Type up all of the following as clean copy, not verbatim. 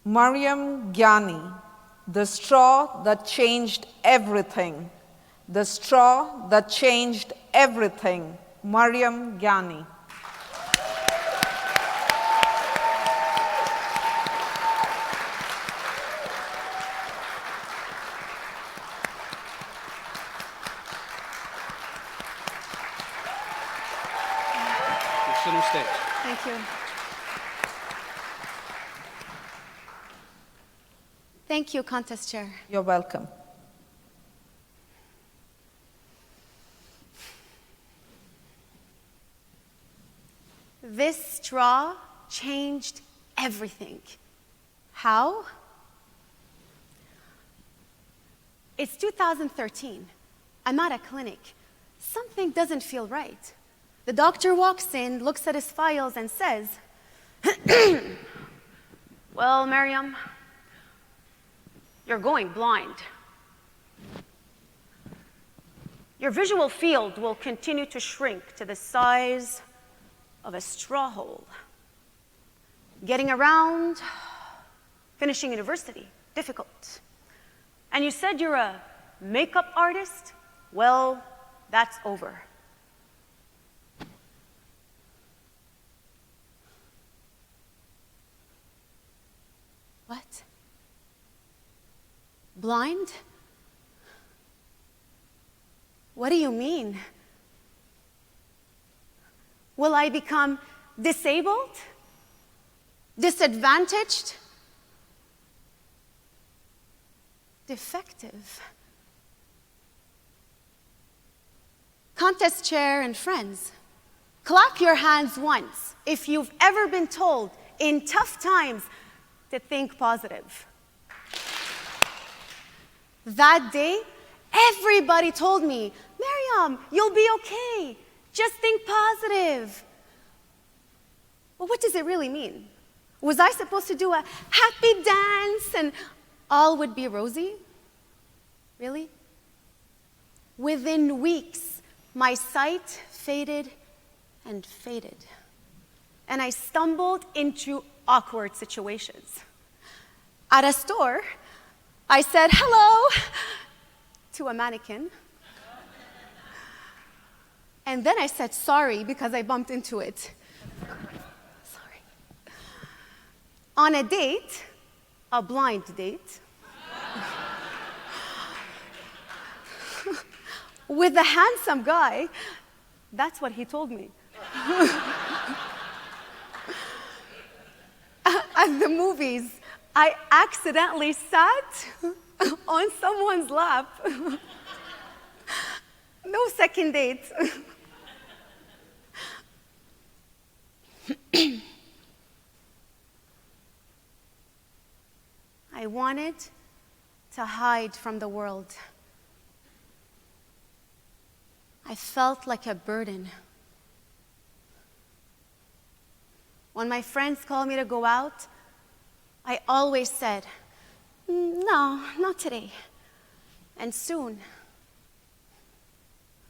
Maryam Ganni, the straw that changed everything. The straw that changed everything. Maryam Ganni. Center stage. Thank you. Thank you, Contest Chair. You're welcome. This straw changed everything. How? It's 2013. I'm at a clinic. Something doesn't feel right. The doctor walks in, looks at his files, and says, "Well, Maryam, you're going blind. Your visual field will continue to shrink to the size of a straw hole. Getting around, finishing university, difficult. And you said you're a makeup artist? Well, that's over." What? Blind? What do you mean? Will I become disabled? Disadvantaged? Defective? Contest Chair and friends, clap your hands once if you've ever been told in tough times to think positive. That day, everybody told me, "Maryam, you'll be okay. Just think positive." Well, what does it really mean? Was I supposed to do a happy dance and all would be rosy? Really? Within weeks, my sight faded and faded. And I stumbled into awkward situations. At a store, I said hello to a mannequin. And then I said sorry because I bumped into it. Sorry. On a date, a blind date, with a handsome guy, that's what he told me. At the movies, I accidentally sat on someone's lap. No second date. I wanted to hide from the world. I felt like a burden. When my friends called me to go out, I always said, "No, not today." And soon,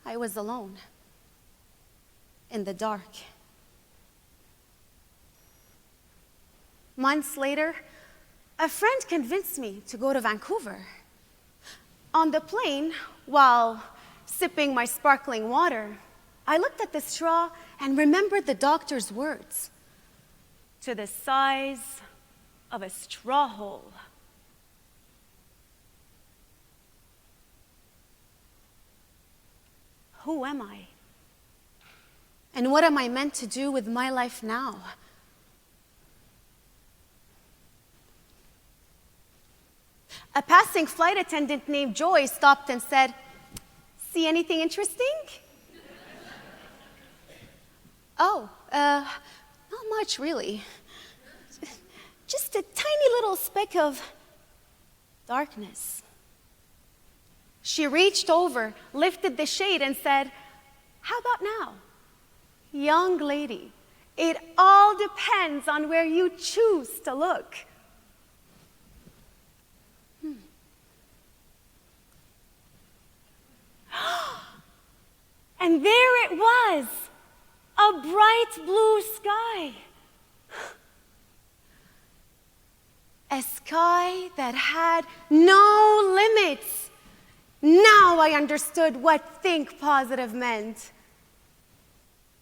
I was alone, in the dark. Months later, a friend convinced me to go to Vancouver. On the plane, while sipping my sparkling water, I looked at the straw and remembered the doctor's words. To the size of a straw hole. Who am I? And what am I meant to do with my life now? A passing flight attendant named Joy stopped and said, "See anything interesting?" "Oh, not much really. Just a tiny little speck of darkness." She reached over, lifted the shade, and said, "How about now? Young lady, it all depends on where you choose to look." And there it was, a bright blue sky. a sky that had no limits. Now I understood what think positive meant.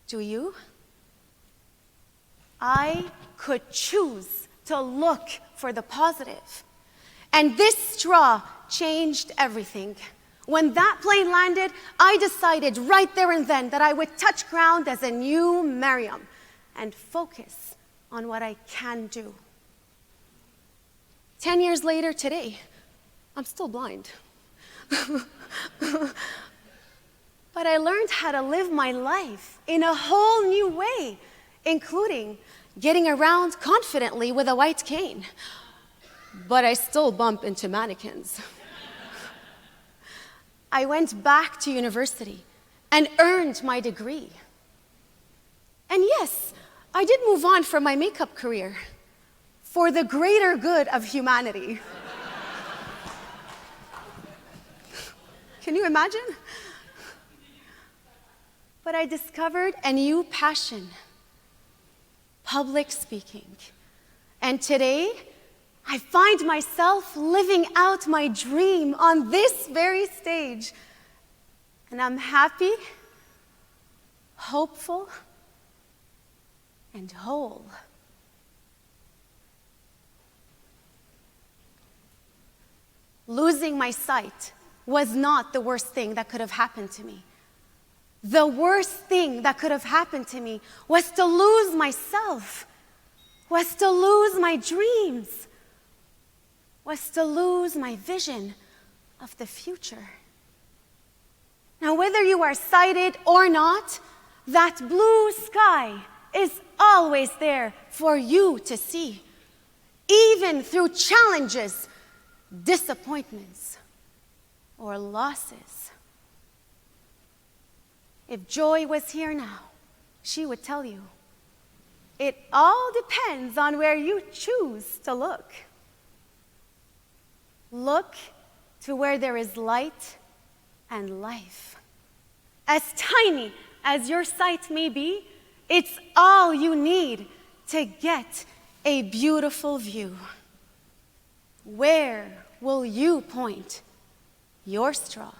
Do you? I could choose to look for the positive. And this straw changed everything. When that plane landed, I decided right there and then that I would touch ground as a new Maryam and focus on what I can do. 10 years later today, I'm still blind. But I learned how to live my life in a whole new way, including getting around confidently with a white cane. But I still bump into mannequins. I went back to university and earned my degree. And yes, I did move on from my makeup career for the greater good of humanity. Can you imagine? But I discovered a new passion, public speaking. And today, I find myself living out my dream on this very stage. And I'm happy, hopeful, and whole. Losing my sight was not the worst thing that could have happened to me. The worst thing that could have happened to me was to lose myself, was to lose my dreams, was to lose my vision of the future. Now, whether you are sighted or not, that blue sky is always there for you to see, even through challenges, disappointments, or losses. If Joy was here now, she would tell you, it all depends on where you choose to look. Look to where there is light and life. As tiny as your sight may be, it's all you need to get a beautiful view. Where will you point your straw?